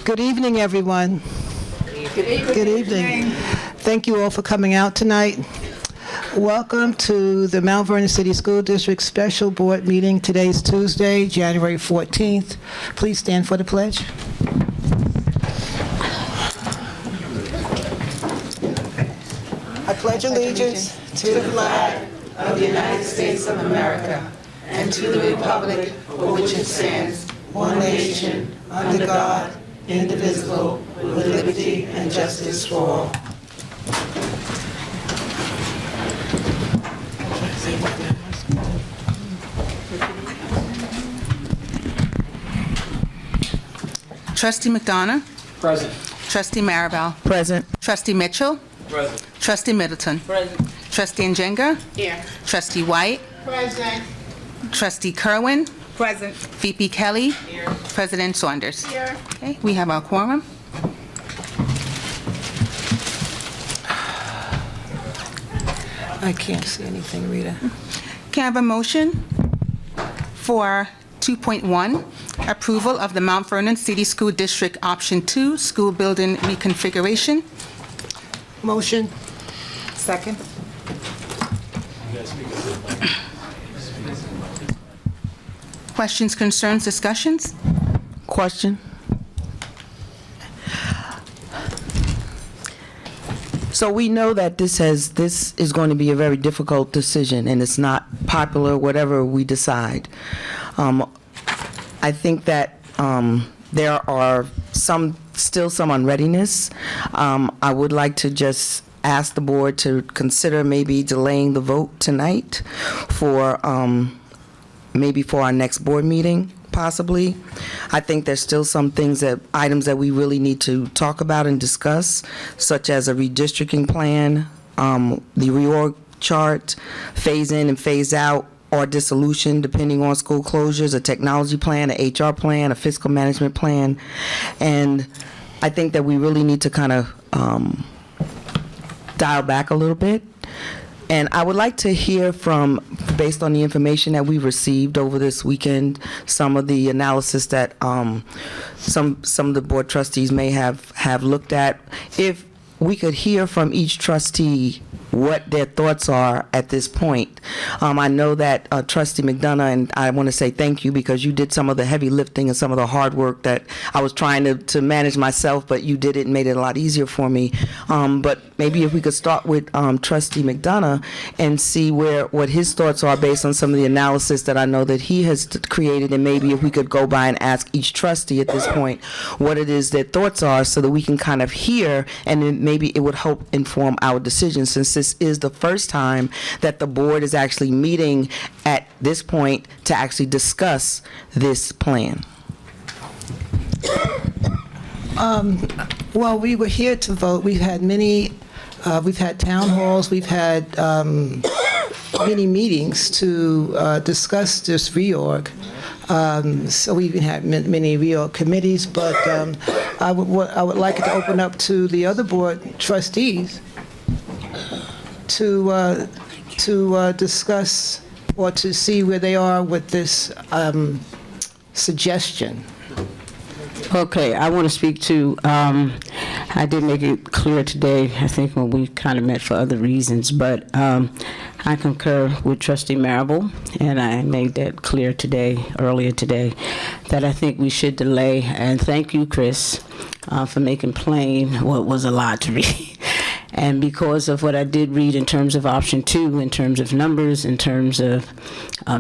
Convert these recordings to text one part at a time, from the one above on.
Good evening, everyone. Good evening. Thank you all for coming out tonight. Welcome to the Mount Vernon City School District Special Board Meeting. Today is Tuesday, January 14th. Please stand for the pledge. I pledge allegiance to the flag of the United States of America and to the republic for which it stands, one nation, under God, indivisible, with liberty and justice for all. Trustee McDonough? Present. Trustee Maribel? Present. Trustee Mitchell? Present. Trustee Middleton? Present. Trustee Njenga? Here. Trustee White? Present. Trustee Kerwin? Present. VP Kelly? Here. President Saunders? Here. Okay, we have our quorum. I can't see anything, Rita. Can I have a motion for 2.1, approval of the Mount Vernon City School District Option 2 School Building Reconfiguration? Motion. Second. Questions, concerns, discussions? Question. So we know that this is going to be a very difficult decision, and it's not popular, whatever we decide. I think that there are still some unreadiness. I would like to just ask the board to consider maybe delaying the vote tonight for maybe for our next board meeting, possibly. I think there's still some items that we really need to talk about and discuss, such as a redistricting plan, the reorg chart, phase in and phase out, or dissolution, depending on school closures, a technology plan, an HR plan, a fiscal management plan. And I think that we really need to kind of dial back a little bit. And I would like to hear from, based on the information that we've received over this weekend, some of the analysis that some of the board trustees may have looked at, if we could hear from each trustee what their thoughts are at this point. I know that Trustee McDonough, and I want to say thank you because you did some of the heavy lifting and some of the hard work that I was trying to manage myself, but you did it and made it a lot easier for me. But maybe if we could start with Trustee McDonough and see what his thoughts are based on some of the analysis that I know that he has created, and maybe if we could go by and ask each trustee at this point what it is their thoughts are so that we can kind of hear, and then maybe it would help inform our decision, since this is the first time that the board is actually meeting at this point to actually discuss this plan. Well, we were here to vote. We've had we've had town halls, we've had many meetings to discuss this reorg. So we even had many reorg committees, but I would like it to open up to the other board trustees to discuss or to see where they are with this suggestion. Okay, I want to speak to, I did make it clear today, I think when we kind of met for other reasons, but I concur with Trustee Maribel, and I made that clear earlier today, that I think we should delay, and thank you, Chris, for making plain what was a lot to read. And because of what I did read in terms of option 2, in terms of numbers, in terms of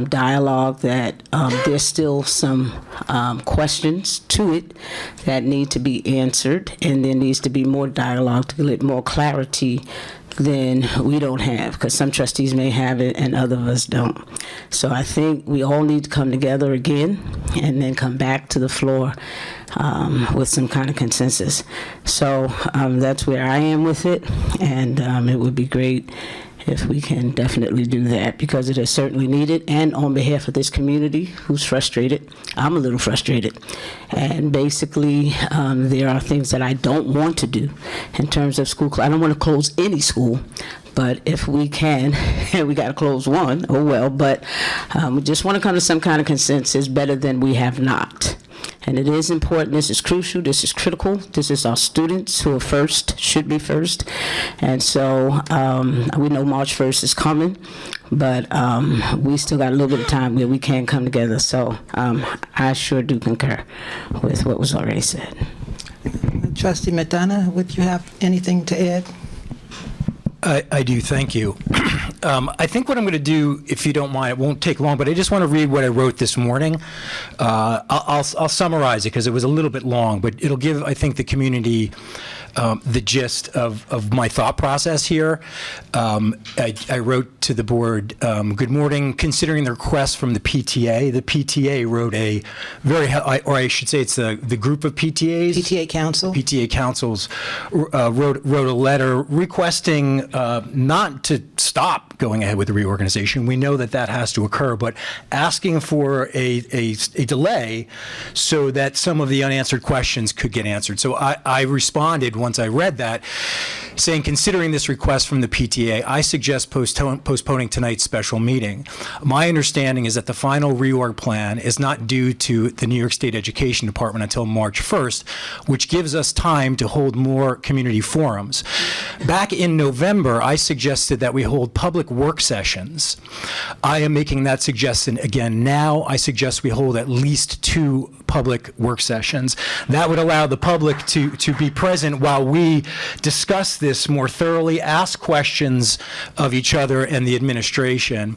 dialogue, that there's still some questions to it that need to be answered, and there needs to be more dialogue to get more clarity than we don't have, because some trustees may have it and other of us don't. So I think we all need to come together again and then come back to the floor with some kind of consensus. So that's where I am with it, and it would be great if we can definitely do that, because it is certainly needed, and on behalf of this community who's frustrated. I'm a little frustrated, and basically there are things that I don't want to do in terms of school. I don't want to close any school, but if we can, and we got to close one, oh well, but we just want to come to some kind of consensus, better than we have not. And it is important. This is crucial. This is critical. This is our students who are first, should be first. And so we know March 1st is coming, but we still got a little bit of time where we can come together. So I sure do concur with what was already said. Trustee McDonough, would you have anything to add? I do, thank you. I think what I'm going to do, if you don't mind, it won't take long, but I just want to read what I wrote this morning. I'll summarize it because it was a little bit long, but it'll give, I think, the community the gist of my thought process here. I wrote to the board, good morning, considering the request from the PTA wrote a very, or I should say it's the group of PTAs. PTA Council? PTA councils wrote a letter requesting not to stop going ahead with the reorganization. We know that has to occur, but asking for a delay so that some of the unanswered questions could get answered. So I responded once I read that, saying, considering this request from the PTA, I suggest postponing tonight's special meeting. My understanding is that the final reorg plan is not due to the New York State Education Department until March 1st, which gives us time to hold more community forums. Back in November, I suggested that we hold public work sessions. I am making that suggestion again now. I suggest we hold at least 2 public work sessions. That would allow the public to be present while we discuss this more thoroughly, ask questions of each other and the administration.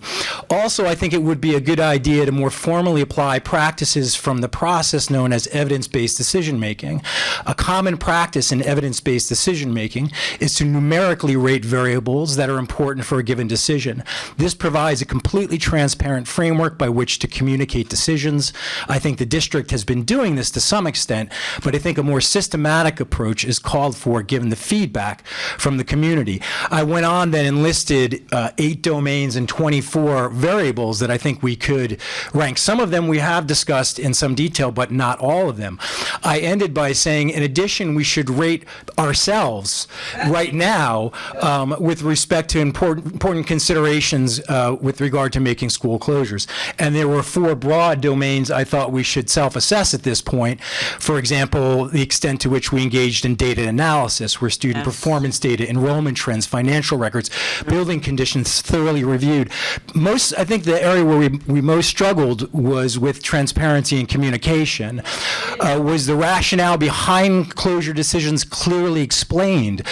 Also, I think it would be a good idea to more formally apply practices from the process known as evidence-based decision-making. A common practice in evidence-based decision-making is to numerically rate variables that are important for a given decision. This provides a completely transparent framework by which to communicate decisions. I think the district has been doing this to some extent, but I think a more systematic approach is called for given the feedback from the community. I went on then and listed 8 domains and 24 variables that I think we could rank. Some of them we have discussed in some detail, but not all of them. I ended by saying, in addition, we should rate ourselves right now with respect to important considerations with regard to making school closures. And there were 4 broad domains I thought we should self-assess at this point. For example, the extent to which we engaged in data analysis, where student performance data, enrollment trends, financial records, building conditions thoroughly reviewed. I think the area where we most struggled was with transparency and communication. Was the rationale behind closure decisions clearly explained?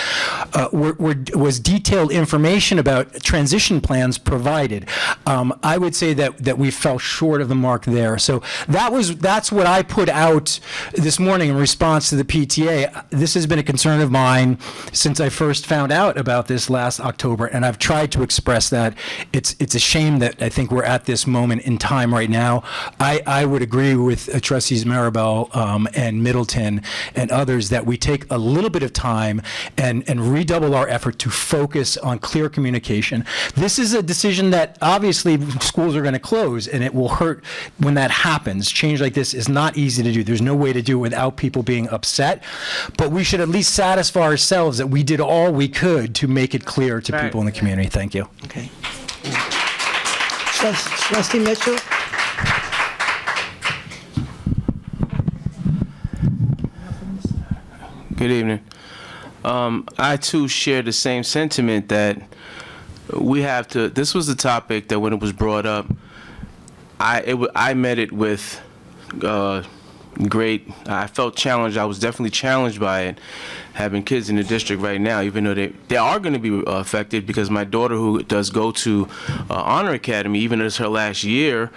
Was detailed information about transition plans provided? I would say that we fell short of the mark there. So that's what I put out this morning in response to the PTA. This has been a concern of mine since I first found out about this last October, and I've tried to express that. It's a shame that I think we're at this moment in time right now. I would agree with Trustees Maribel and Middleton and others that we take a little bit of time and redouble our effort to focus on clear communication. This is a decision that obviously schools are going to close, and it will hurt when that happens. Change like this is not easy to do. There's no way to do it without people being upset, but we should at least satisfy ourselves that we did all we could to make it clear to people in the community. Thank you. Okay. Trustee Mitchell? Good evening. I too share the same sentiment that we have to. This was a topic that when it was brought up, I met it with great. I felt challenged. I was definitely challenged by it, having kids in the district right now. Even though they are going to be affected, because my daughter, who does go to Honor Academy, even though it's her last year.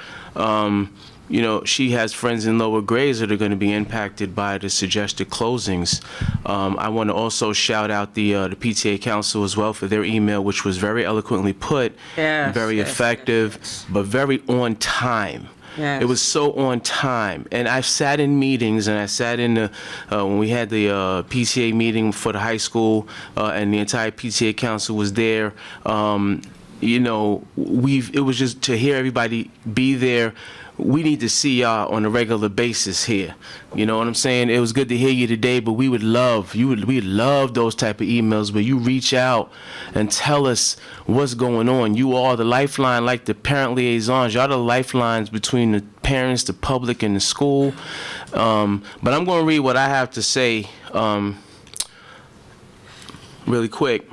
She has friends in lower grades that are going to be impacted by the suggested closings. I want to also shout out the PTA Council as well for their email, which was very eloquently put, very effective, but very on time. It was so on time. And I've sat in meetings, and I sat in when we had the PTA meeting for the high school, and the entire PTA Council was there. It was just to hear everybody be there. We need to see y'all on a regular basis here. You know what I'm saying? It was good to hear you today, but we would love those type of emails where you reach out and tell us what's going on. You are the lifeline, like the parent liaisons. Y'all the lifelines between the parents parents, the public, and the school. But I'm going to read what I have to say really quick.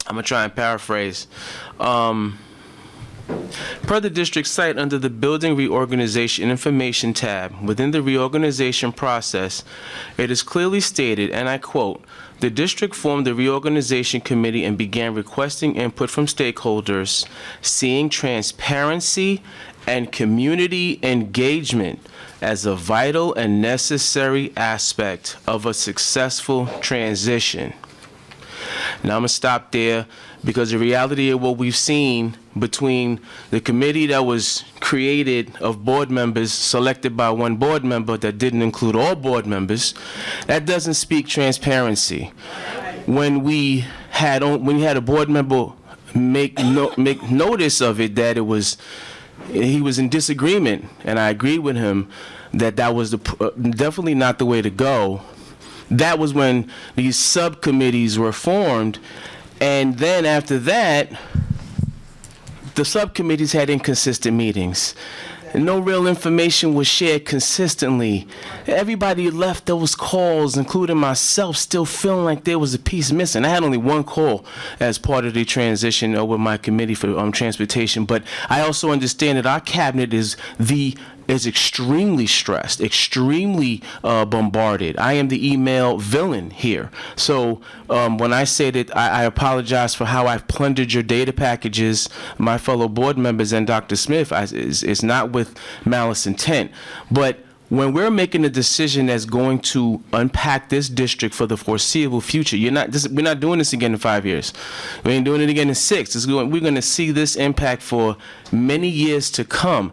I'm going to try and paraphrase. Per the district site under the Building Reorganization Information tab, within the reorganization process, it is clearly stated, and I quote, "The district formed the reorganization committee and began requesting input from stakeholders, seeing transparency and community engagement as a vital and necessary aspect of a successful transition." Now I'm going to stop there because the reality of what we've seen between the committee that was created of board members selected by one board member that didn't include all board members, that doesn't speak transparency. When we had a board member make notice of it that he was in disagreement, and I agreed with him that was definitely not the way to go. That was when these subcommittees were formed, and then after that, the subcommittees had inconsistent meetings. No real information was shared consistently. Everybody left those calls, including myself, still feeling like there was a piece missing. I had only one call as part of the transition with my committee for transportation, but I also understand that our cabinet is extremely stressed, extremely bombarded. I am the email villain here. So when I say that I apologize for how I've plundered your data packages, my fellow board members and Dr. Smith, it's not with malice intent. But when we're making a decision that's going to unpack this district for the foreseeable future, we're not doing this again in 5 years. We ain't doing it again in 6. We're going to see this impact for many years to come.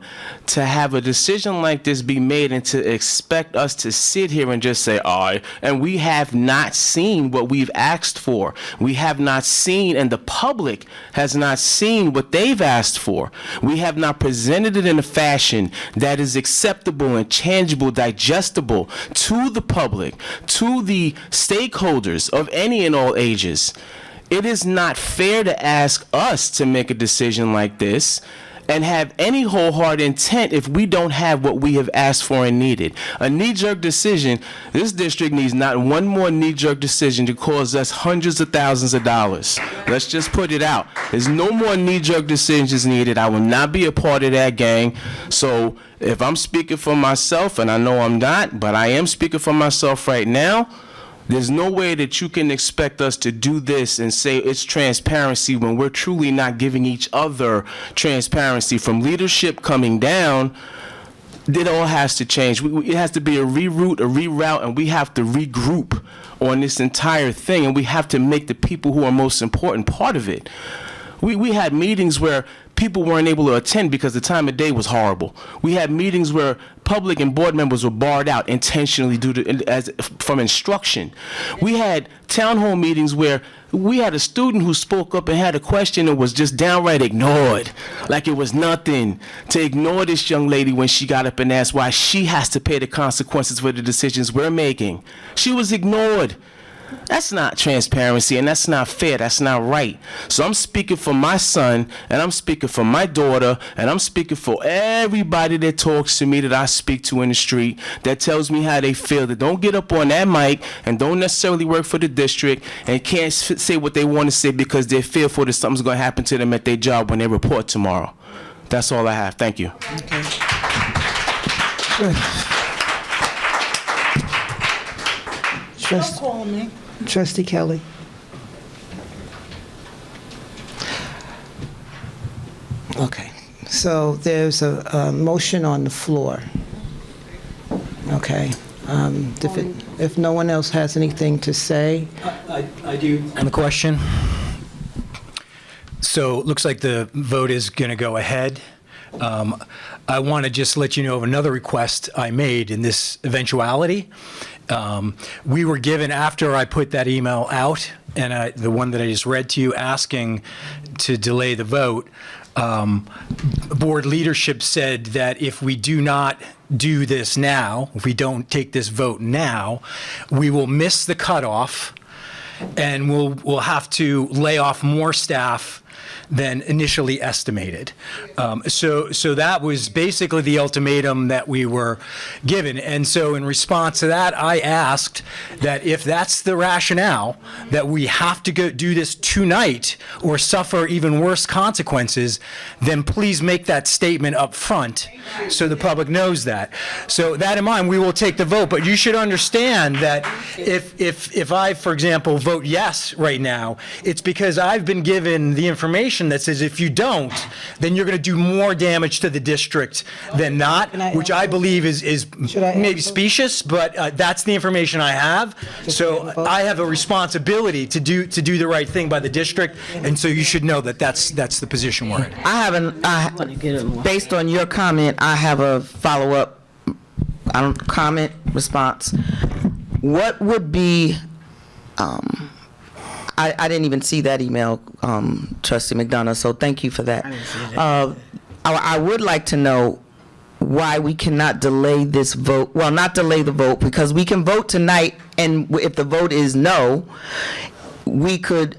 To have a decision like this be made and to expect us to sit here and just say, all right, and we have not seen what we've asked for. We have not seen, and the public has not seen what they've asked for. We have not presented it in a fashion that is acceptable and tangible, digestible to the public, to the stakeholders of any and all ages. It is not fair to ask us to make a decision like this and have any wholehearted intent if we don't have what we have asked for and needed. A knee-jerk decision, this district needs not one more knee-jerk decision to cause us hundreds of thousands of dollars. Let's just put it out. There's no more knee-jerk decisions needed. I will not be a part of that gang. So if I'm speaking for myself, and I know I'm not, but I am speaking for myself right now, there's no way that you can expect us to do this and say it's transparency when we're truly not giving each other transparency. From leadership coming down, it all has to change. It has to be a reroute, and we have to regroup on this entire thing, and we have to make the people who are most important part of it. We had meetings where people weren't able to attend because the time of day was horrible. We had meetings where public and board members were barred out intentionally from instruction. We had town hall meetings where we had a student who spoke up and had a question and was just downright ignored, like it was nothing to ignore this young lady when she got up and asked why she has to pay the consequences for the decisions we're making. She was ignored. That's not transparency, and that's not fair. That's not right. So I'm speaking for my son, and I'm speaking for my daughter, and I'm speaking for everybody that talks to me, that I speak to in the street, that tells me how they feel, that don't get up on that mic and don't necessarily work for the district and can't say what they want to say because they're fearful that something's going to happen to them at their job when they report tomorrow. That's all I have. Thank you. Good. Trustee Kelly. Okay, so there's a motion on the floor. Okay, if no one else has anything to say. I do have a question. So it looks like the vote is going to go ahead. I want to just let you know of another request I made in this eventuality. We were given, after I put that email out, and the one that I just read to you asking to delay the vote, board leadership said that if we do not do this now, if we don't take this vote now, we will miss the cutoff and we'll have to lay off more staff than initially estimated. So that was basically the ultimatum that we were given. And so in response to that, I asked that if that's the rationale, that we have to go do this tonight or suffer even worse consequences, then please make that statement up front so the public knows that. So that in mind, we will take the vote. But you should understand that if I, for example, vote yes right now, it's because I've been given the information that says if you don't, then you're going to do more damage to the district than not, which I believe is maybe specious, but that's the information I have. So I have a responsibility to do the right thing by the district, and so you should know that that's the position we're in. Based on your comment, I have a follow-up comment response. What would be, I didn't even see that email, Trustee McDonough, so thank you for that. I would like to know why we cannot delay this vote, well, not delay the vote, because we can vote tonight, and if the vote is no, we could,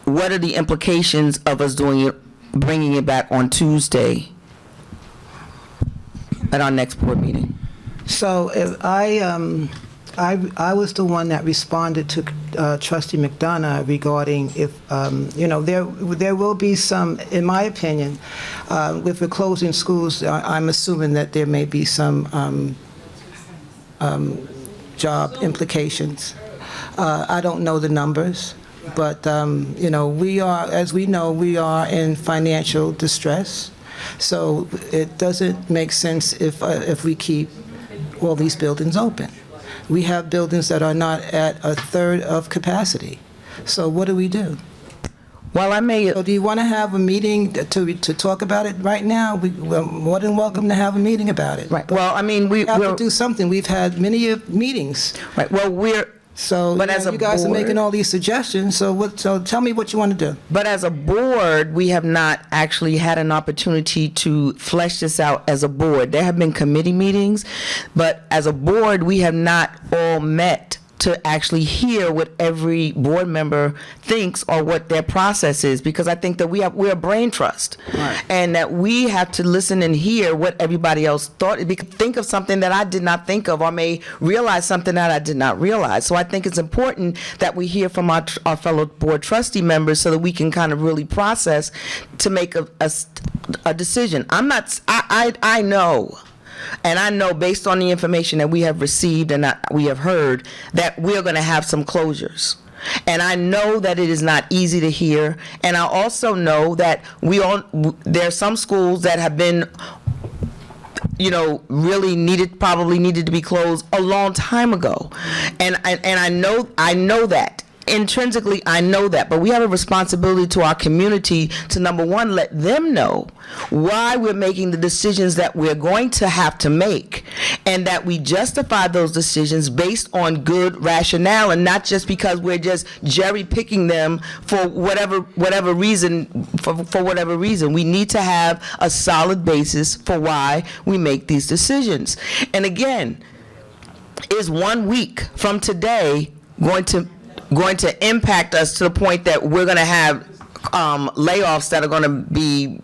what are the implications of us doing it, bringing it back on Tuesday at our next board meeting? So if I was the one that responded to Trustee McDonough regarding if, there will be some, in my opinion, with the closing schools, I'm assuming that there may be some job implications. I don't know the numbers, but, we are, as we know, we are in financial distress. So it doesn't make sense if we keep all these buildings open. We have buildings that are not at a third of capacity. So what do we do? Well, I may. So do you want to have a meeting to talk about it right now? We're more than welcome to have a meeting about it. Right. Well, I mean, we have to do something. We've had many meetings. Right. Well, So but as you guys board, are making all these suggestions. So tell me what you want to do. But as a board, we have not actually had an opportunity to flesh this out as a board. There have been committee meetings, but as a board, we have not all met to actually hear what every board member thinks or what their process is, because I think that we're a brain trust, right, and that we have to listen and hear what everybody else thought. Think of something that I did not think of, or may realize something that I did not realize. So I think it's important that we hear from our fellow board trustee members so that we can kind of really process to make a decision. I know. And I know, based on the information that we have received and that we have heard, that we're going to have some closures. And I know that it is not easy to hear. And I also know that there are some schools that have been, really probably needed to be closed a long time ago. And I know that. Intrinsically, I know that, but we have a responsibility to our community to, number one, let them know why we're making the decisions that we're going to have to make, and that we justify those decisions based on good rationale, and not just because we're just jerry picking them for whatever reason. For whatever reason, we need to have a solid basis for why we make these decisions. And again, is 1 week from today going to impact us to the point that we're going to have layoffs that are going to be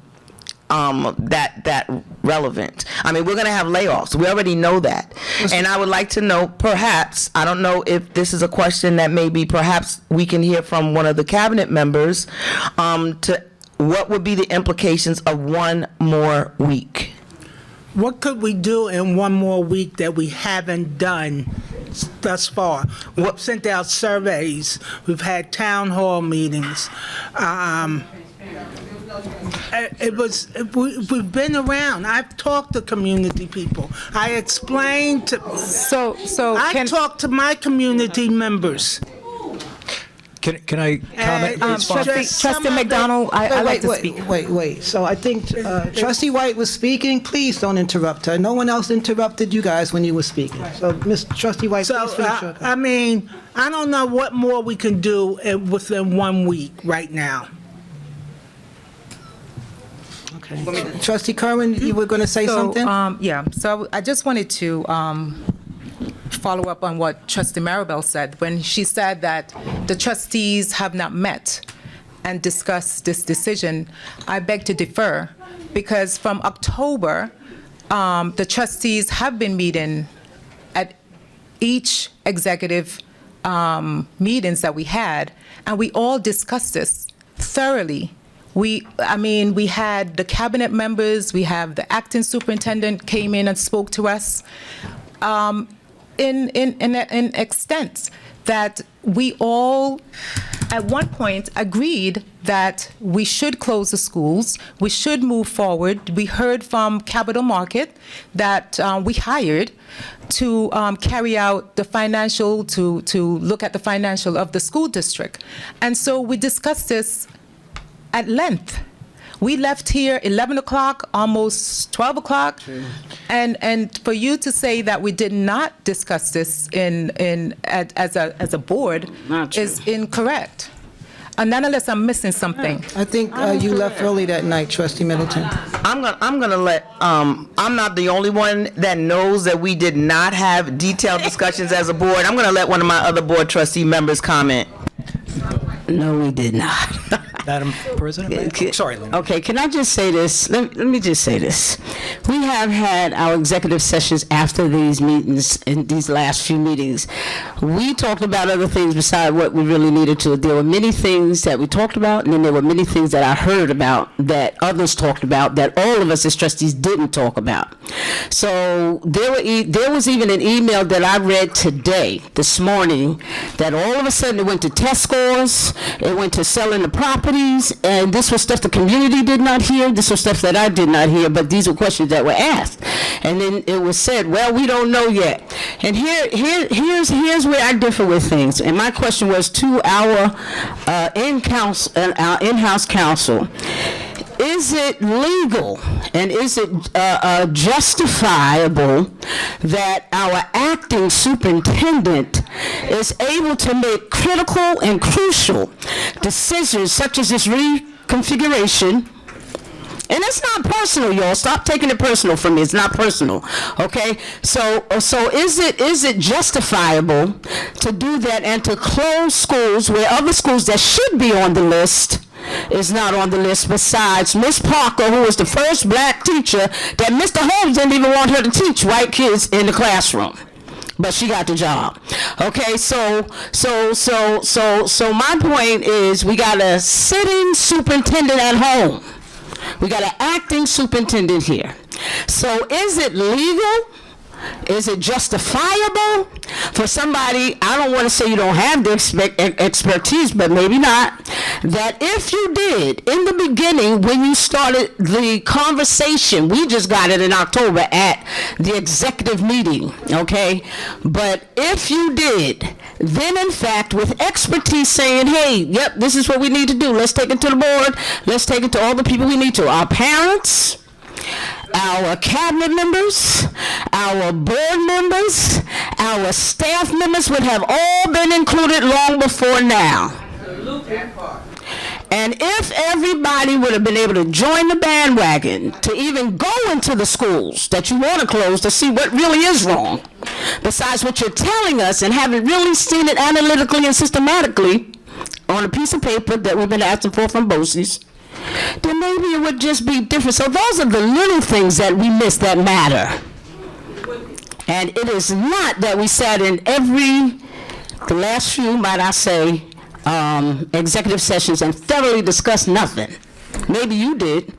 that relevant? I mean, we're going to have layoffs. We already know that. And I would like to know, perhaps, I don't know if this is a question that maybe perhaps we can hear from one of the cabinet members, to what would be the implications of 1 more week? What could we do in 1 more week that we haven't done thus far? We've sent out surveys. We've had town hall meetings. We've been around. I've talked to community people. I explained to. I talked to my community members. Can I comment? Trustee McDonald, I'd like to speak. Wait. So I think Trustee White was speaking. Please don't interrupt her. No one else interrupted you guys when you were speaking. So, Trustee White, please finish your comment. I don't know what more we can do within 1 week right now. Okay. Trustee Kerwin, you were going to say something? So I just wanted to follow up on what Trustee Maribel said when she said that the trustees have not met and discuss this decision, I beg to defer, because from October, the trustees have been meeting at each executive meetings that we had, and we all discussed this thoroughly. We had the cabinet members, we have the acting superintendent came in and spoke to us in extent that we all, at one point, agreed that we should close the schools, we should move forward. We heard from Capital Market that we hired to carry out the financial, to look at the financial of the school district. And so we discussed this at length. We left here 11 o'clock, almost 12 o'clock, and for you to say that we did not discuss this as a board is incorrect. And nonetheless, I'm missing something. I think you left early that night, Trustee Middleton. I'm gonna let, I'm not the only one that knows that we did not have detailed discussions as a board. I'm gonna let one of my other board trustee members comment. No, we did not. Madam President? Oh, sorry, Lynn. Okay, can I just say this? Let me just say this. We have had our executive sessions after these meetings, in these last few meetings. We talked about other things besides what we really needed to. There were many things that we talked about, and then there were many things that I heard about that others talked about that all of us as trustees didn't talk about. So there was even an email that I read today, this morning, that all of a sudden it went to test scores, it went to selling the properties, and this was stuff the community did not hear. This was stuff that I did not hear, but these were questions that were asked. And then it was said, well, we don't know yet. And here's where I differ with things. And my question was to our in-house counsel. Is it legal and is it justifiable that our acting superintendent is able to make critical and crucial decisions such as this reconfiguration? And it's not personal, y'all. Stop taking it personal from me. It's not personal, okay? So is it justifiable to do that and to close schools where other schools that should be on the list is not on the list, besides Miss Parker, who was the first black teacher that Mr. Holmes didn't even want her to teach white kids in the classroom, but she got the job. Okay, so my point is, we got a sitting superintendent at home, we got an acting superintendent here. So is it legal? Is it justifiable for somebody, I don't want to say you don't have the expertise, but maybe not, that if you did, in the beginning, when you started the conversation, we just got it in October at the executive meeting, okay? But if you did, then in fact, with expertise saying, hey, yep, this is what we need to do, let's take it to the board, let's take it to all the people we need to, our parents, our cabinet members, our board members, our staff members would have all been included long before now. And if everybody would have been able to join the bandwagon to even go into the schools that you want to close to see what really is wrong, besides what you're telling us and haven't really seen it analytically and systematically on a piece of paper that we've been asking for from BOCES, then maybe it would just be different. So those are the little things that we miss that matter. And it is not that we sat in the last few, might I say, executive sessions and thoroughly discussed nothing. Maybe you did.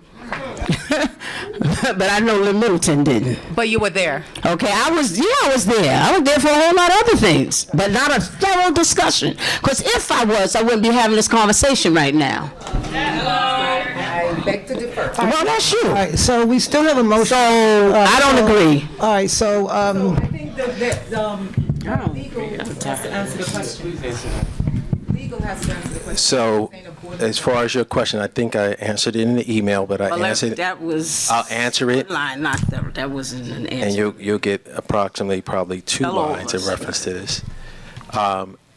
But I know Lynn Middleton didn't. But you were there. Okay, I was there. I was there for a whole lot of other things, but not a thorough discussion. Because if I was, I wouldn't be having this conversation right now. I beg to differ. Well, that's you. All right, so we still have a motion. So I don't agree. All right, so I think that legal has to answer the question. Legal has to answer the question. So, as far as your question, I think I answered it in the email, but I answered it. That was. I'll answer it. Line, not that wasn't an answer. And you'll get approximately probably 2 Hello, lines in reference to this.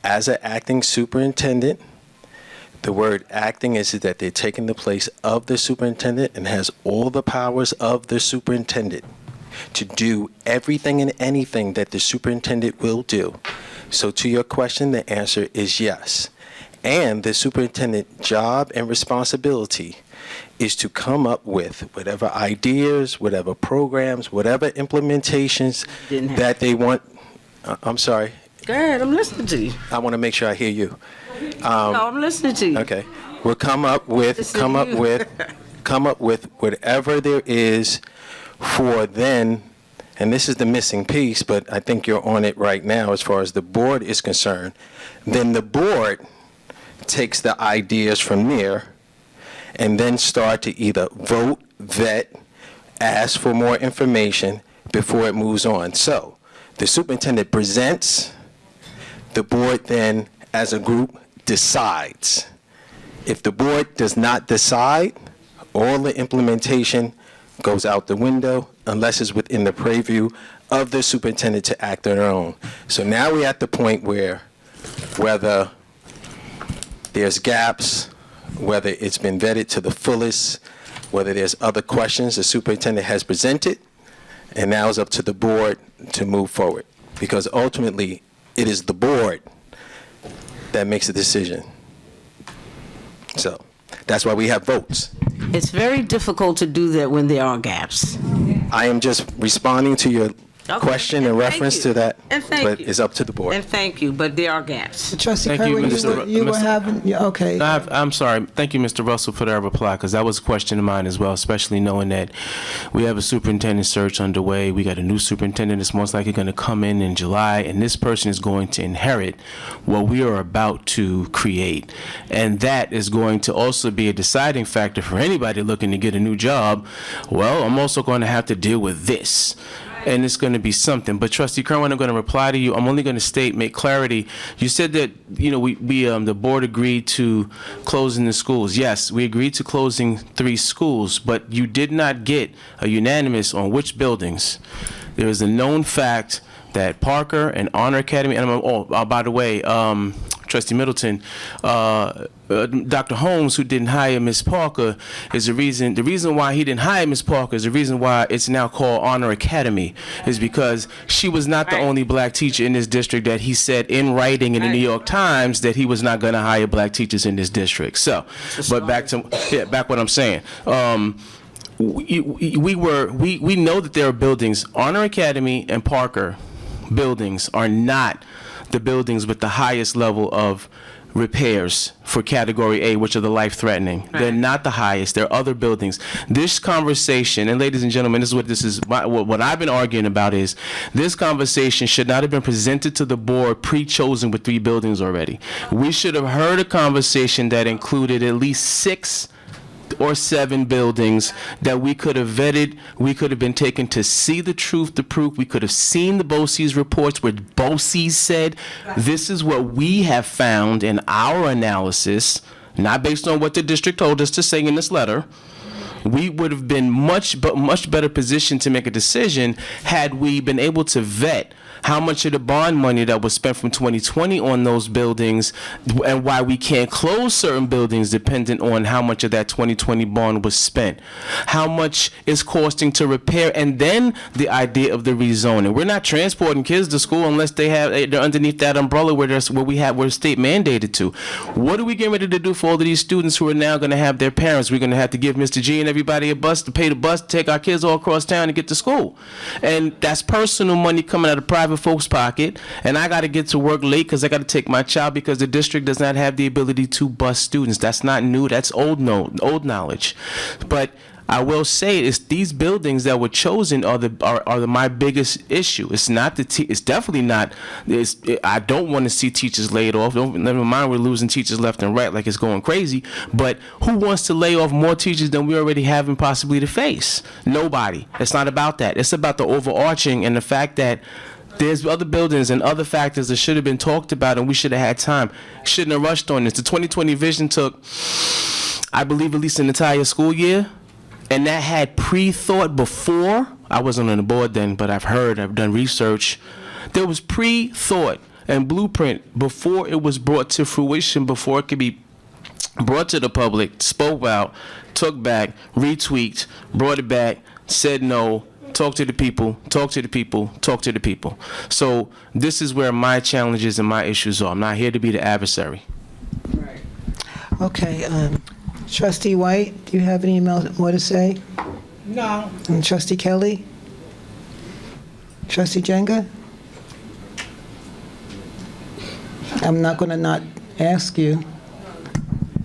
As an acting superintendent, the word acting is that they're taking the place of the superintendent and has all the powers of the superintendent to do everything and anything that the superintendent will do. So to your question, the answer is yes. And the superintendent's job and responsibility is to come up with whatever ideas, whatever programs, whatever implementations Didn't have- that they want. I'm sorry. Go ahead, I'm listening to you. I want to make sure I hear you. No, I'm listening to you. Okay. We'll come up with whatever there is for then, and this is the missing piece, but I think you're on it right now as far as the board is concerned. Then the board takes the ideas from there and then start to either vote, vet, ask for more information before it moves on. So the superintendent presents, the board then, as a group, decides. If the board does not decide, all the implementation goes out the window unless it's within the purview of the superintendent to act on their own. So now we're at the point where whether there's gaps, whether it's been vetted to the fullest, whether there's other questions the superintendent has presented, and now it's up to the board to move forward. Because ultimately, it is the board that makes the decision. So that's why we have votes. It's very difficult to do that when there are gaps. I am just responding to your question in And thank reference you. to that, And thank but you. it's up to the board. And thank you, but there are gaps. Trustee Thank you, Kerwin, Mr. you were Mr. having, yeah, okay. I'm sorry. Thank you, Mr. Russell, for that reply, because that was a question of mine as well, especially knowing that we have a superintendent search underway. We got a new superintendent that's most likely going to come in July, and this person is going to inherit what we are about to create. And that is going to also be a deciding factor for anybody looking to get a new job. Well, I'm also going to have to deal with this. And it's going to be something. But Trustee Kerwin, I'm going to reply to you. I'm only going to state, make clarity. You said that, we the board agreed to closing the schools. Yes, we agreed to closing 3 schools, but you did not get a unanimous on which buildings. There is a known fact that Parker and Honor Academy, and by the way, Trustee Middleton, Dr. Holmes, who didn't hire Ms. Parker, is the reason why he didn't hire Ms. Parker is the reason why it's now called Honor Academy, is because she was not the only black teacher in this district that he said in writing in the New York Times that he was not going to hire black teachers in this district. So, but back what I'm saying. We know that there are buildings, Honor Academy and Parker buildings are not the buildings with the highest level of repairs for category A, which are the life-threatening. They're not the highest. There are other buildings. This conversation, and ladies and gentlemen, what I've been arguing about is this conversation should not have been presented to the board pre-chosen with 3 buildings already. We should have heard a conversation that included at least 6 or 7 buildings that we could have vetted, we could have been taken to see the truth, the proof. We could have seen the BOCES reports where BOCES said, this is what we have found in our analysis, not based on what the district told us to say in this letter. We would have been much better positioned to make a decision had we been able to vet how much of the bond money that was spent from 2020 on those buildings and why we can't close certain buildings dependent on how much of that 2020 bond was spent. How much is costing to repair, and then the idea of the rezoning. We're not transporting kids to school unless they're underneath that umbrella where we're state mandated to. What are we getting ready to do for all of these students who are now going to have their parents? We're going to have to give Mr. G and everybody a bus to pay the bus to take our kids all across town to get to school. And that's personal money coming out of private folks' pocket, and I got to get to work late because I got to take my child because the district does not have the ability to bus students. That's not new. That's old knowledge. But I will say is these buildings that were chosen are my biggest issue. It's not it's definitely not. I don't want to see teachers laid off. Never mind, we're losing teachers left and right like it's going crazy. But who wants to lay off more teachers than we already have and possibly to face? Nobody. It's not about that. It's about the overarching and the fact that there's other buildings and other factors that should have been talked about, and we should have had time. Shouldn't have rushed on this. The 2020 vision took, I believe, at least an entire school year, and that had pre-thought before. I wasn't on the board then, but I've done research. There was pre-thought and blueprint before it was brought to fruition, before it could be brought to the public, spoke out, took back, retweaked, brought it back, said no, talk to the people, talk to the people, talk to the people. So this is where my challenges and my issues are. I'm not here to be the adversary. Right. Okay, Trustee White, do you have any more to say? No. And Trustee Kelly? Trustee Jenga? I'm not going to not ask you.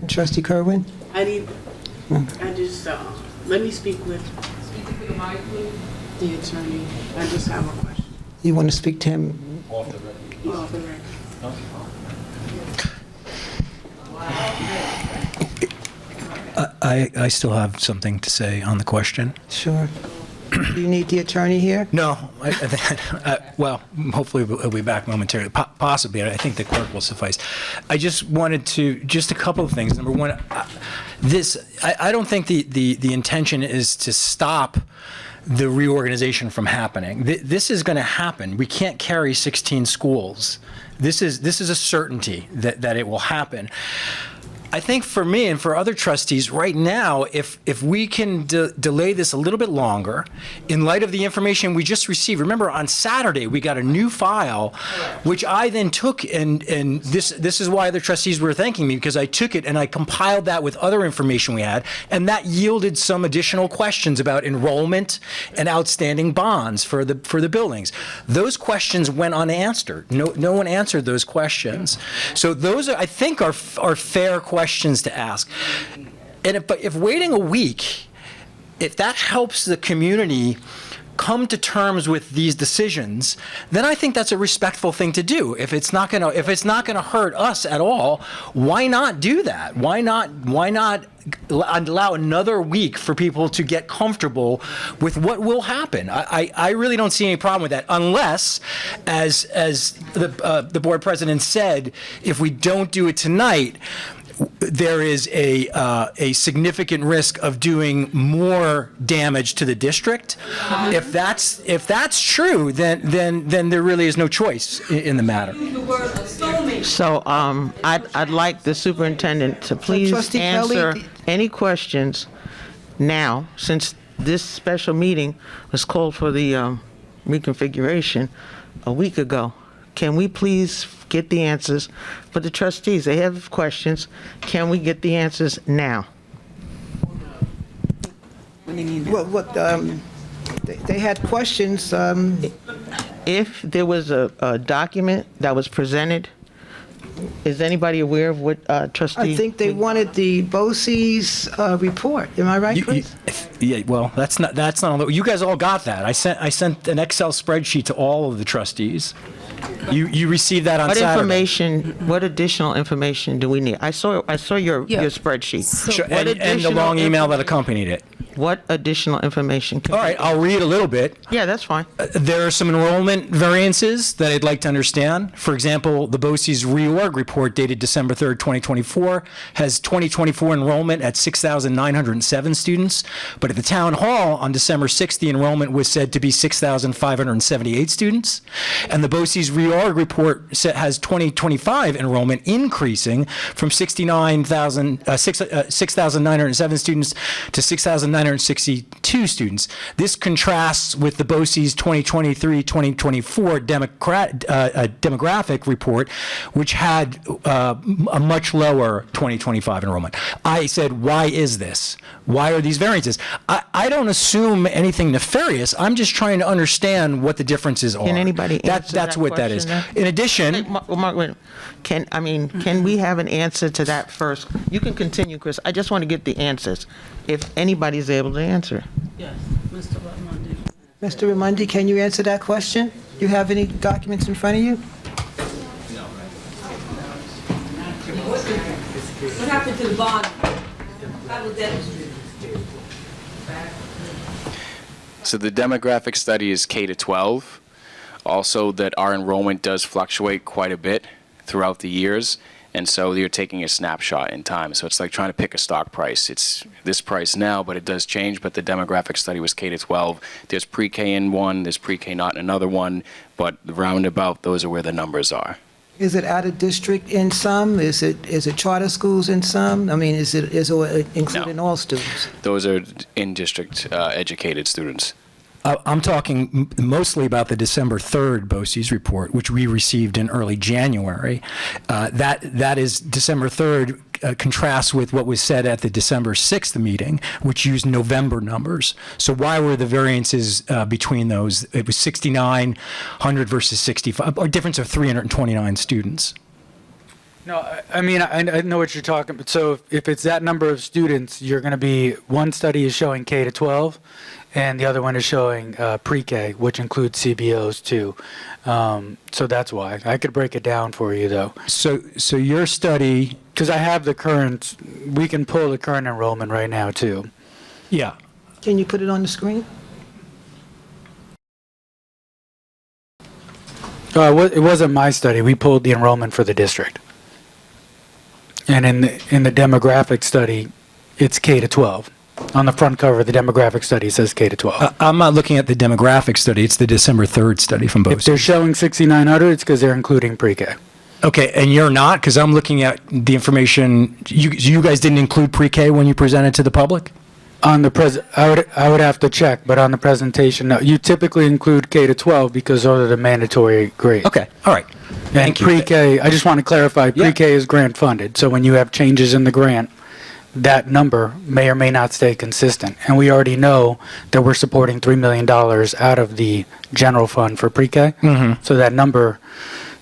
Trustee Kerwin? I just, let me speak with the attorney. I just have a question. You want to speak to him? Off the record. I still have something to say on the question. Sure. Do you need the attorney here? No, well, hopefully he'll be back momentarily, possibly. I think the clerk will suffice. I just wanted to, just a couple of things. Number one, I don't think the intention is to stop the reorganization from happening. This is going to happen. We can't carry 16 schools. This is a certainty that it will happen. I think for me and for other trustees right now, if we can delay this a little bit longer, in light of the information we just received, remember on Saturday we got a new file, which I then took and this is why other trustees were thanking me, because I took it and I compiled that with other information we had, and that yielded some additional questions about enrollment and outstanding bonds for the buildings. Those questions went unanswered. No one answered those questions. So those I think are fair questions to ask. And if waiting a week, if that helps the community come to terms with these decisions, then I think that's a respectful thing to do. If it's not going to hurt us at all, why not do that? Why not allow another week for people to get comfortable with what will happen? I really don't see any problem with that, unless, as the board president said, if we don't do it tonight, there is a significant risk of doing more damage to the district. If that's true, then there really is no choice in the matter. So, I'd like the superintendent to please Trustee Kelly, answer any questions now, since this special meeting was called for the reconfiguration a week ago. Can we please get the answers for the trustees? They have questions. Can we get the answers now? They had questions. If there was a document that was presented, is anybody aware of what trustee? I think they wanted the BOCES report. Am I right, Chris? Yeah, well, that's not all. You guys all got that. I sent an Excel spreadsheet to all of the trustees. You received that on Saturday. What additional information do we need? I saw your spreadsheet. Sure, and the long email that accompanied it. What additional information? All right, I'll read a little bit. Yeah, that's fine. There are some enrollment variances that I'd like to understand. For example, the BOCES reorg report dated December 3rd, 2024 has 2024 enrollment at 6,907 students, but at the town hall on December 6th, the enrollment was said to be 6,578 students. And the BOCES reorg report has 2025 enrollment increasing from 6,907 students to 6,962 students. This contrasts with the BOCES 2023-2024 demographic report, which had a much lower 2025 enrollment. I said, why is this? Why are these variances? I don't assume anything nefarious. I'm just trying to understand what the differences are. Can anybody answer That's what that is. question then? In addition, Mark, wait. Can we have an answer to that first? You can continue, Chris. I just want to get the answers, if anybody's able to answer. Yes, Mr. Raimondi. Mr. Raimondi, can you answer that question? You have any documents in front of you? What happened to the bond? How was that? So the demographic study is K to 12. Also, that our enrollment does fluctuate quite a bit throughout the years, and so you're taking a snapshot in time. So it's like trying to pick a stock price. It's this price now, but it does change. But the demographic study was K to 12. There's pre-K in one, there's pre-K not in another one, but roundabout, those are where the numbers are. Is it out of district in some? Is it charter schools in some? I mean, is it including all students? Those are in-district educated students. I'm talking mostly about the December 3rd BOCES report, which we received in early January. That is December 3rd contrasts with what was said at the December 6th meeting, which used November numbers. So why were the variances between those? It was 6,900 versus 65, a difference of 329 students. No, I mean, I know what you're talking about. So if it's that number of students, you're going to be, one study is showing K to 12, and the other one is showing pre-K, which includes CBOs too. So that's why. I could break it down for you, though. So your study... Because I have the current, we can pull the current enrollment right now, too. Yeah. Can you put it on the screen? It wasn't my study. We pulled the enrollment for the district. And in the demographic study, it's K to 12. On the front cover of the demographic study, it says K to 12. I'm not looking at the demographic study. It's the December 3rd study from BOCES. If they're showing 6,900, it's because they're including pre-K. Okay, and you're not? Because I'm looking at the information. You guys didn't include pre-K when you presented to the public? On the I would have to check, but on the presentation, no. You typically include K to 12 because those are the mandatory grades. Okay, all right. And pre-K, I just want to clarify, pre-K is grant funded. So when you have changes in the grant, that number may or may not stay consistent. And we already know that we're supporting $3 million out of the general fund for pre-K. Mm-hmm. So that number,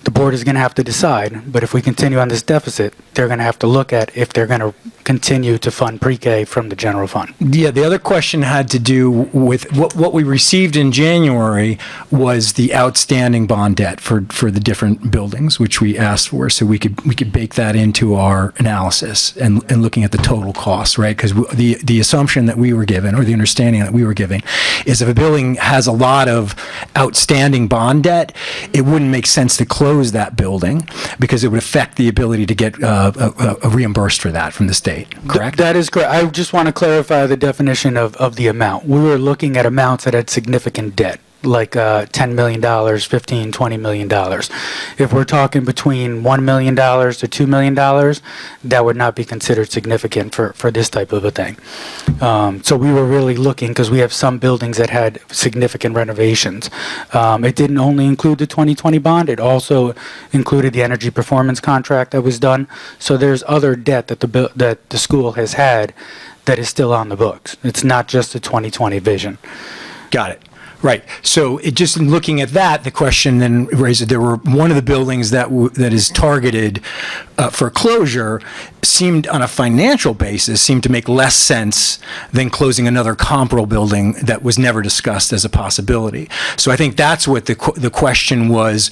the board is going to have to decide. But if we continue on this deficit, they're going to have to look at if they're going to continue to fund pre-K from the general fund. Yeah, the other question had to do with what we received in January was the outstanding bond debt for the different buildings, which we asked for, so we could bake that into our analysis and looking at the total cost, right? Because the assumption that we were given, or the understanding that we were giving, is if a building has a lot of outstanding bond debt, it wouldn't make sense to close that building because it would affect the ability to get reimbursed for that from the state. Correct? That is correct. I just want to clarify the definition of the amount. We were looking at amounts that had significant debt, like $10 million, $15, $20 million. If we're talking between $1 million to $2 million, that would not be considered significant for this type of a thing. So we were really looking, because we have some buildings that had significant renovations. It didn't only include the 2020 bond, it also included the energy performance contract that was done. So there's other debt that the school has had that is still on the books. It's not just the 2020 vision. Got it. Right. So it just in looking at that, the question then raised, there were one of the buildings that is targeted for closure seemed on a financial basis seemed to make less sense than closing another comparable building that was never discussed as a possibility. So I think that's what the question was,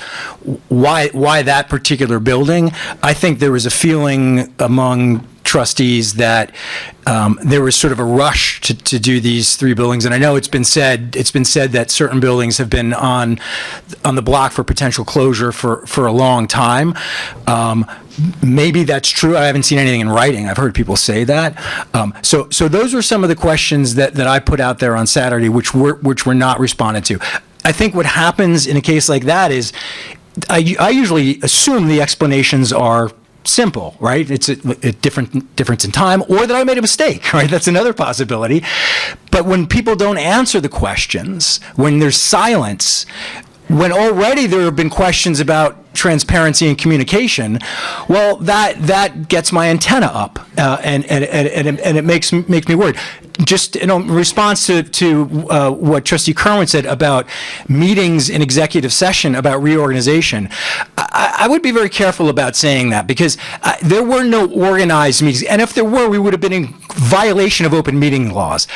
why that particular building? I think there was a feeling among trustees that there was sort of a rush to do these three buildings, and I know it's been said that certain buildings have been on the block for potential closure for a long time. Maybe that's true. I haven't seen anything in writing. I've heard people say that. So those were some of the questions that I put out there on Saturday, which were not responded to. I think what happens in a case like that is I usually assume the explanations are simple, right? It's a difference in time, or that I made a mistake, right? That's another possibility. But when people don't answer the questions, when there's silence, when already there have been questions about transparency and communication, well, that gets my antenna up, and it makes me worried. Just in response to what Trustee Kerwin said about meetings in executive session about reorganization, I would be very careful about saying that, because there were no organized meetings, and if there were, we would have been in violation of open meeting laws.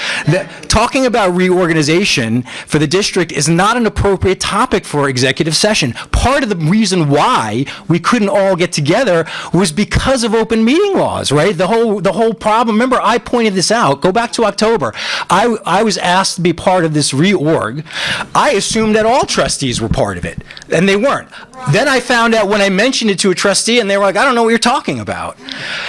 Talking about reorganization for the district is not an appropriate topic for executive session. Part of the reason why we couldn't all get together was because of open meeting laws, right? The whole problem. Remember, I pointed this out. Go back to October. I was asked to be part of this reorg. I assumed that all trustees were part of it. And they weren't. Then I found out when I mentioned it to a trustee, and they were like, I don't know what you're talking about.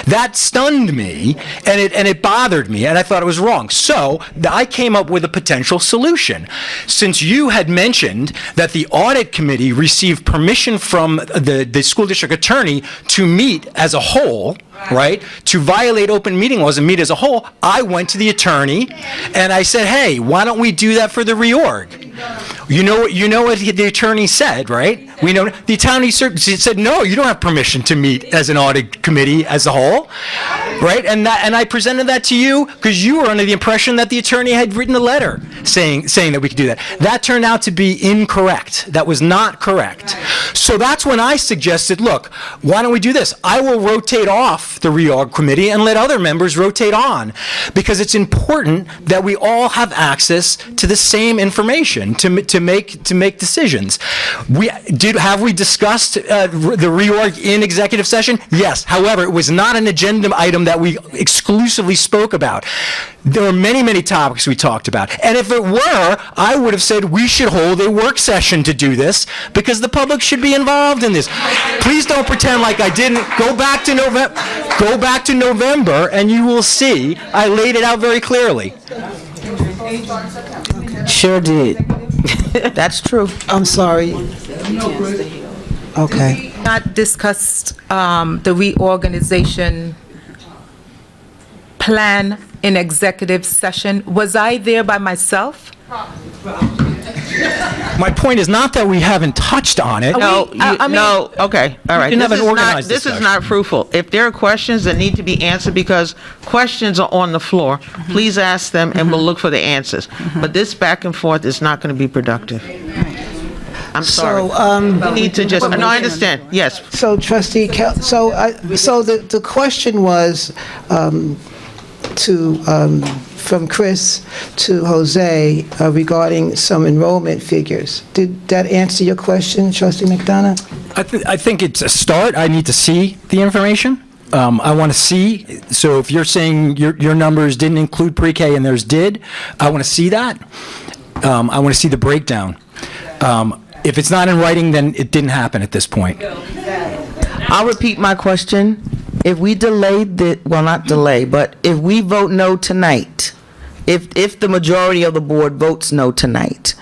That stunned me, and it bothered me, and I thought it was wrong. So I came up with a potential solution. Since you had mentioned that the audit committee received permission from the school district attorney to meet as a whole, right, to violate open meeting laws and meet as a whole, I went to the attorney and I said, hey, why don't we do that for the reorg? You know what the attorney said, right? We know the attorney said, no, you don't have permission to meet as an audit committee as a whole, right? And I presented that to you because you were under the impression that the attorney had written a letter saying that we could do that. That turned out to be incorrect. That was not correct. So that's when I suggested, look, why don't we do this? I will rotate off the reorg committee and let other members rotate on, because it's important that we all have access to the same information to make decisions. Have we discussed the reorg in executive session? Yes. However, it was not an agenda item that we exclusively spoke about. There were many, many topics we talked about. And if it were, I would have said we should hold a work session to do this, because the public should be involved in this. Please don't pretend like I didn't. Go back to November, and you will see I laid it out very clearly. Sure did. That's true. I'm sorry. Okay. Not discussed the reorganization plan in executive session. Was I there by myself? My point is not that we haven't touched on it. No, no, okay, all right. didn't have an organized This is discussion. not fruitful. If there are questions that need to be answered, because questions are on the floor, please ask them and we'll look for the answers. But this back and forth is not going to be productive. I'm sorry. We need to just, no, I understand, yes. So trustee, so the question was from Chris to Jose regarding some enrollment figures. Did that answer your question, trustee McDonough? I think it's a start. I need to see the information. I want to see. So if you're saying your numbers didn't include pre-K and theirs did, I want to see that. I want to see the breakdown. If it's not in writing, then it didn't happen at this point. I'll repeat my question. If we delayed not delay, but if we vote no tonight, if the majority of the board votes no tonight,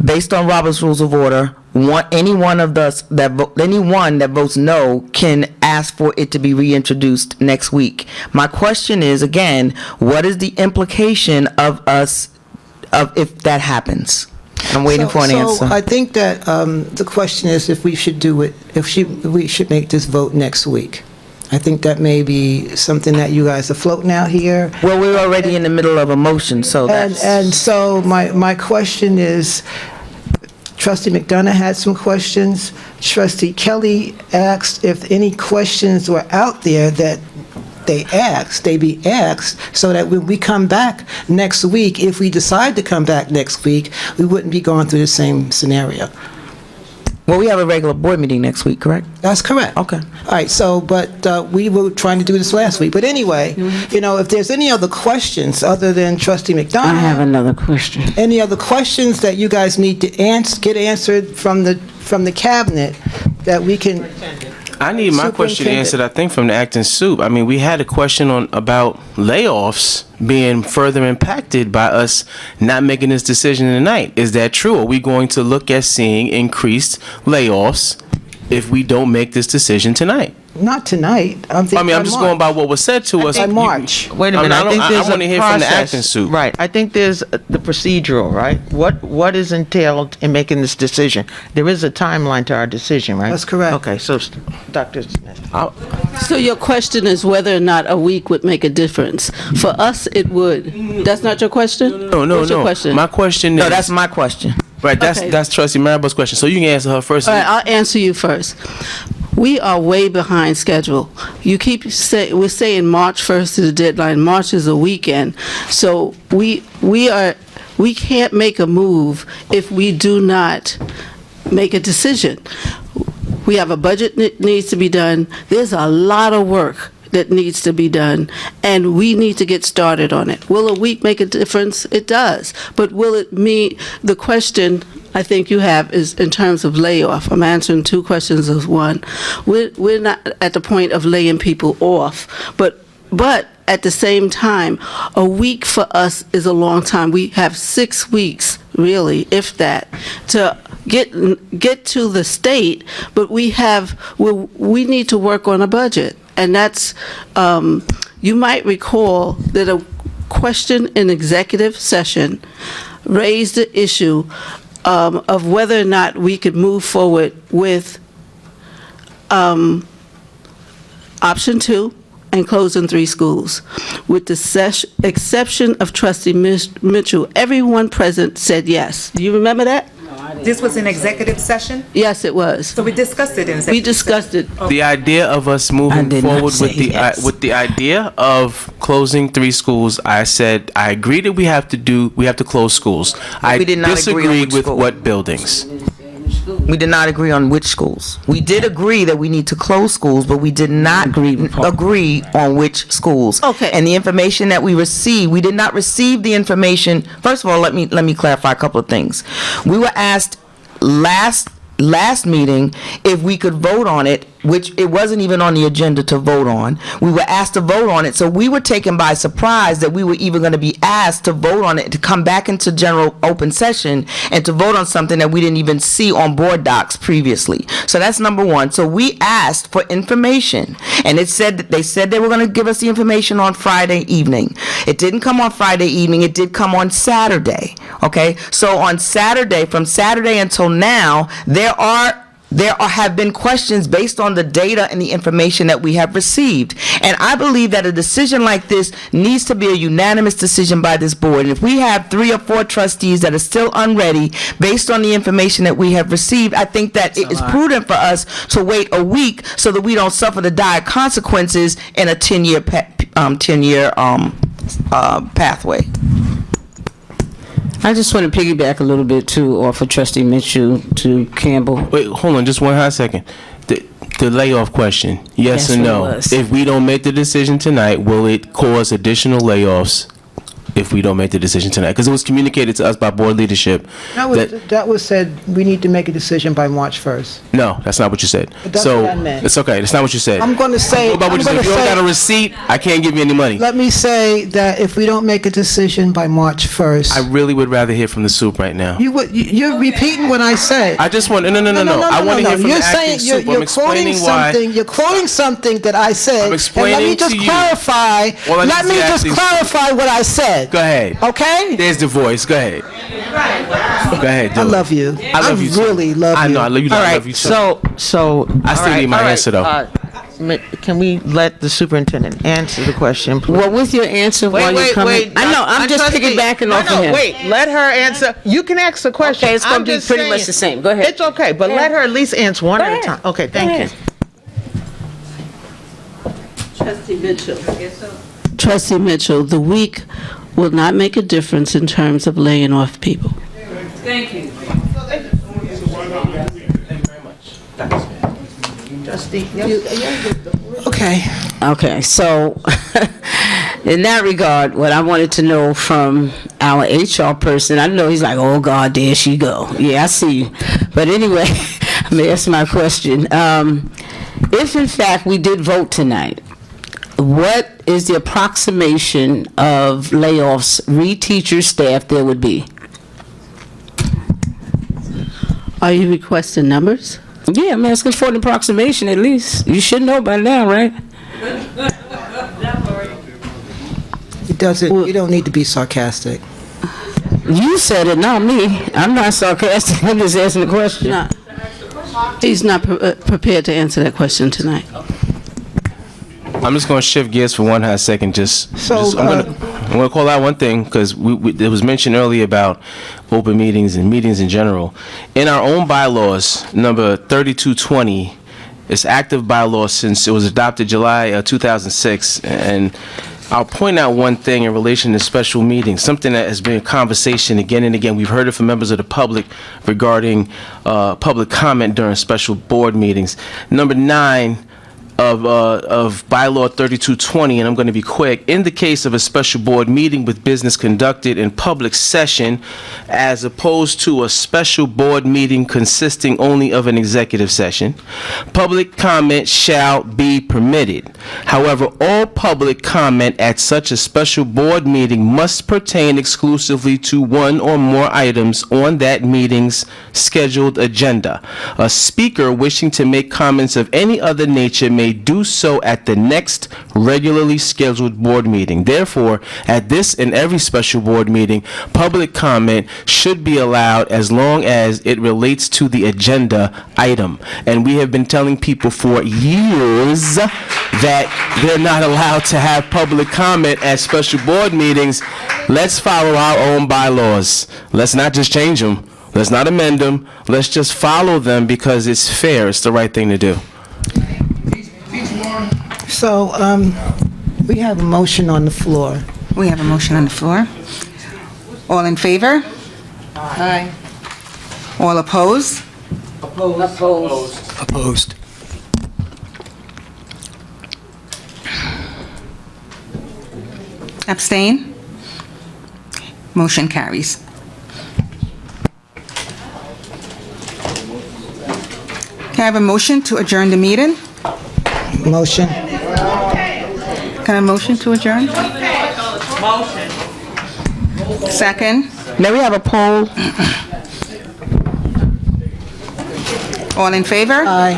based on Robert's Rules of Order, anyone that votes no can ask for it to be reintroduced next week. My question is, again, what is the implication of if that happens? I'm waiting for an answer. So I think that the question is if we should do it, we should make this vote next week. I think that may be something that you guys are floating out here. Well, we're already in the middle of a motion, so that's... And so my question is, trustee McDonough had some questions. Trustee Kelly asked if any questions were out there that they be asked, so that when we come back next week, if we decide to come back next week, we wouldn't be going through the same scenario. Well, we have a regular board meeting next week, correct? That's correct. Okay. All right, so, but we were trying to do this last week. But anyway, if there's any other questions other than trustee McDonough. I have another question. Any other questions that you guys need to get answered from the cabinet that we can... I need my question answered, I think, from the acting soup. I mean, we had a question about layoffs being further impacted by us not making this decision tonight. Is that true? Are we going to look at seeing increased layoffs if we don't make this decision tonight? Not tonight. I'm just going by what was said to us. By March. Wait a minute, I think there's I want to a hear from the process. acting soup. Right, I think there's the procedural, right? What is entailed in making this decision? There is a timeline to our decision, right? That's correct. Okay, so Dr. Smith. So your question is whether or not a week would make a difference. For us, it would. That's not your question? No. What's your question? My question is... No, that's my question. Right, that's Trustee Marable's question. So you can answer her first. All right, I'll answer you first. We are way behind schedule. You keep we're saying March 1st is the deadline. March is a weekend. So we can't make a move if we do not make a decision. We have a budget that needs to be done. There's a lot of work that needs to be done, and we need to get started on it. Will a week make a difference? It does. But will it mean, the question I think you have is in terms of layoff. I'm answering two questions as one. We're not at the point of laying people off, but at the same time, a week for us is a long time. We have 6 weeks, really, if that, to get to the state, but we need to work on a budget. And that's, you might recall that a question in executive session raised the issue of whether or not we could move forward with option 2 and closing 3 schools. With the exception of Trustee Mitchell, everyone present said yes. Do you remember that? This was an executive session? Yes, it was. So we discussed it in executive We discussed it. The idea of us moving forward with the idea of closing 3 schools, I said I agree that we have to close schools. I we did not agree on disagreed which with school. what buildings. We did not agree on which schools. We did agree that we need to close schools, but we did not agree on which schools. Okay. And the information that we received, we did not receive the information. First of all, let me clarify a couple of things. We were asked last meeting if we could vote on it, which it wasn't even on the agenda to vote on. We were asked to vote on it, so we were taken by surprise that we were even going to be asked to vote on it, to come back into general open session and to vote on something that we didn't even see on board docs previously. So that's number one. So we asked for information, and they said they were going to give us the information on Friday evening. It didn't come on Friday evening. It did come on Saturday. Okay, so on Saturday, from Saturday until now, there have been questions based on the data and the information that we have received. And I believe that a decision like this needs to be a unanimous decision by this board. And if we have 3 or 4 trustees that are still unready based on the information that we have received, I think that it is prudent for us to wait a week so that we don't suffer the dire consequences in a 10-year pathway. I just want to piggyback a little bit too off of Trustee Mitchell to Campbell. Wait, hold on, just one hot second. The layoff question, yes or no? If we don't make the decision tonight, will it cause additional layoffs if we don't make the decision tonight? Because it was communicated to us by board leadership. That was said, we need to make a decision by March 1st. No, that's not what you said. That's So what I meant. it's okay. That's not what you said. I'm going to say, What about what you said? If you don't got a receipt, I can't give you any money. let me say that if we don't make a decision by March 1st, I really would rather hear from the soup right now. you're repeating what I said. I just want no. I want to hear from You're the acting saying soup. I'm you're quoting explaining why. something. You're quoting something that I said. I'm explaining and let me just to you. clarify. Well, I let need me the just acting clarify what I said. Go ahead. Okay? There's the voice. Go ahead. Go ahead. Do I it. love you. I love you too. really love you. I know. I love you. All I right, love you too. so. I still all need my all answer, though. Can we let the superintendent answer the question, please? Well, with your answer while you're coming, I know, I'm just piggybacking off of him. Wait, let her answer. You can ask the question. Okay, it's gonna I'm be just pretty saying. much the same. Go ahead. It's okay, but let her at least answer one Go at a ahead. time. Okay, Go thank ahead. you. Trustee Mitchell. Trustee Mitchell, the week will not make a difference in terms of laying off people. Thank you. Okay. Okay, so in that regard, what I wanted to know from our HR person, I know he's like, oh God, there she go. Yeah, I see you. But anyway, let me ask my question. If in fact we did vote tonight, what is the approximation of layoffs, re-teacher staff there would be? Are you requesting numbers? Yeah, I'm asking for an approximation at least. You should know by now, right? It doesn't, you don't need to be sarcastic. You said it, not me. I'm not sarcastic. I'm just asking the question. No. He's not prepared to answer that question tonight. I'm just going to shift gears for one hot second. I'm going to call out one thing because it was mentioned earlier about open meetings and meetings in general. In our own bylaws, number 3220, it's active bylaws since it was adopted July 2006. And I'll point out one thing in relation to special meetings, something that has been a conversation again and again. We've heard it from members of the public regarding public comment during special board meetings. Number 9 of bylaw 3220, and I'm going to be quick. In the case of a special board meeting with business conducted in public session, as opposed to a special board meeting consisting only of an executive session, public comment shall be permitted. However, all public comment at such a special board meeting must pertain exclusively to one or more items on that meeting's scheduled agenda. A speaker wishing to make comments of any other nature may do so at the next regularly scheduled board meeting. Therefore, at this and every special board meeting, public comment should be allowed as long as it relates to the agenda item. And we have been telling people for years that they're not allowed to have public comment at special board meetings. Let's follow our own bylaws. Let's not just change them. Let's not amend them. Let's just follow them because it's fair. It's the right thing to do. So, we have a motion on the floor. We have a motion on the floor. All in favor? Aye. All opposed? Opposed. Abstain? Motion carries. Can I have a motion to adjourn the meeting? Motion. Can I have a motion to adjourn? Motion. Second? May we have a poll? All in favor? Aye.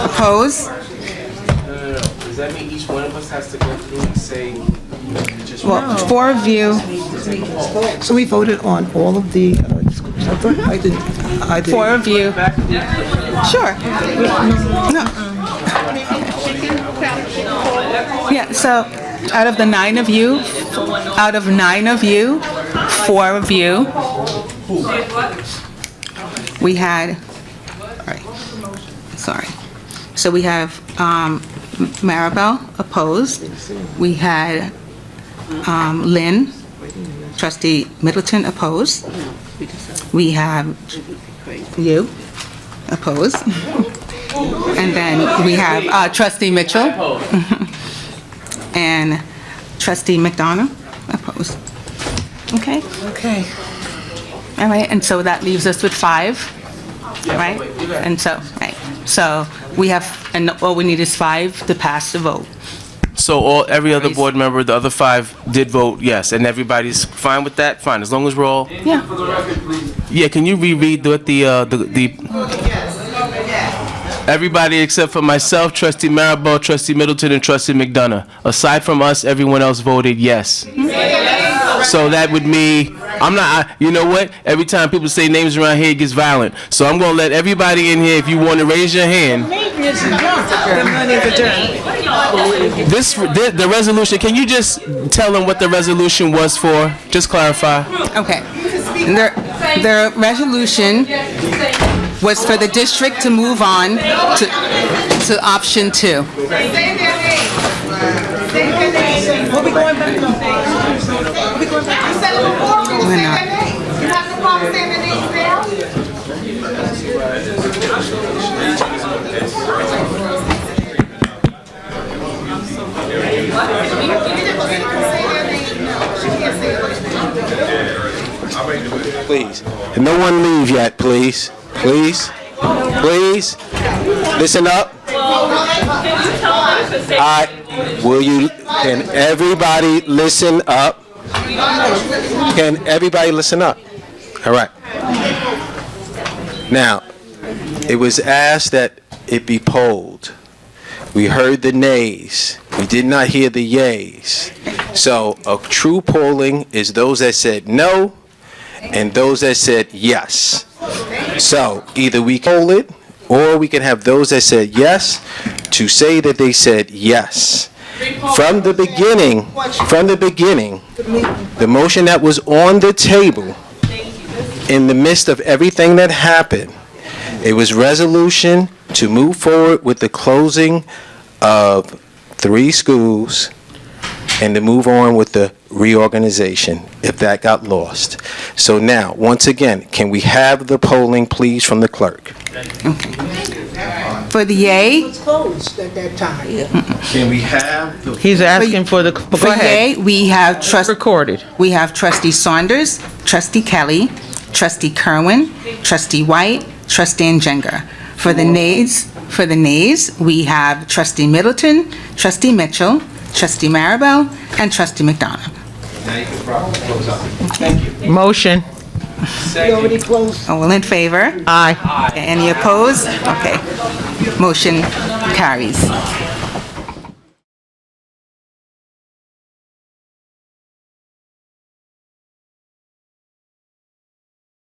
Opposed? Does that mean each one of us has to go through and say just... Well, 4 of you, So we voted on all of the, I thought I did. 4 of you. Sure. No. Yeah, so out of the 9 of you, 4 of you, we had, sorry. So we have Maribel opposed. We had Lynn, trustee Middleton opposed. We have you opposed. And then we have trustee Mitchell and trustee McDonough opposed. Okay? Okay. All right, and so that leaves us with 5, right? And so, right, so we have, and all we need is 5 to pass the vote. So every other board member, the other 5 did vote yes, and everybody's fine with that? Fine, as long as we're all... Yeah. Yeah, can you reread what the everybody except for myself, trustee Maribel, trustee Middleton, and trustee McDonough. Aside from us, everyone else voted yes. So that would mean, you know what? Every time people say names around here, it gets violent. So I'm going to let everybody in here, if you want to raise your hand. The resolution, can you just tell them what the resolution was for? Just clarify. Okay. The resolution was for the district to move on to option 2. We'll be going back. We're not. You have no problem saying the names now? Please. And no one leave yet, please. Please. Please. Listen up. Can everybody listen up? Can everybody listen up? All right. Now, it was asked that it be polled. We heard the nays. We did not hear the yays. So a true polling is those that said no and those that said yes. So either we poll it or we can have those that said yes to say that they said yes. From the beginning, the motion that was on the table in the midst of everything that happened, it was resolution to move forward with the closing of 3 schools and to move on with the reorganization if that got lost. So now, once again, can we have the polling, please, from the clerk? Okay. For the yay, It was closed at that time. Can we have the He's asking for the, go for ahead. yay, we have Recorded. We have trustee Saunders, trustee Kelly, trustee Kerwin, trustee White, trustee Njenga. For the nays, we have trustee Middleton, trustee Mitchell, trustee Maribel, and trustee McDonough. Now you can probably close up. Thank you. Motion. All in favor? Aye. Any opposed? Okay. Motion carries.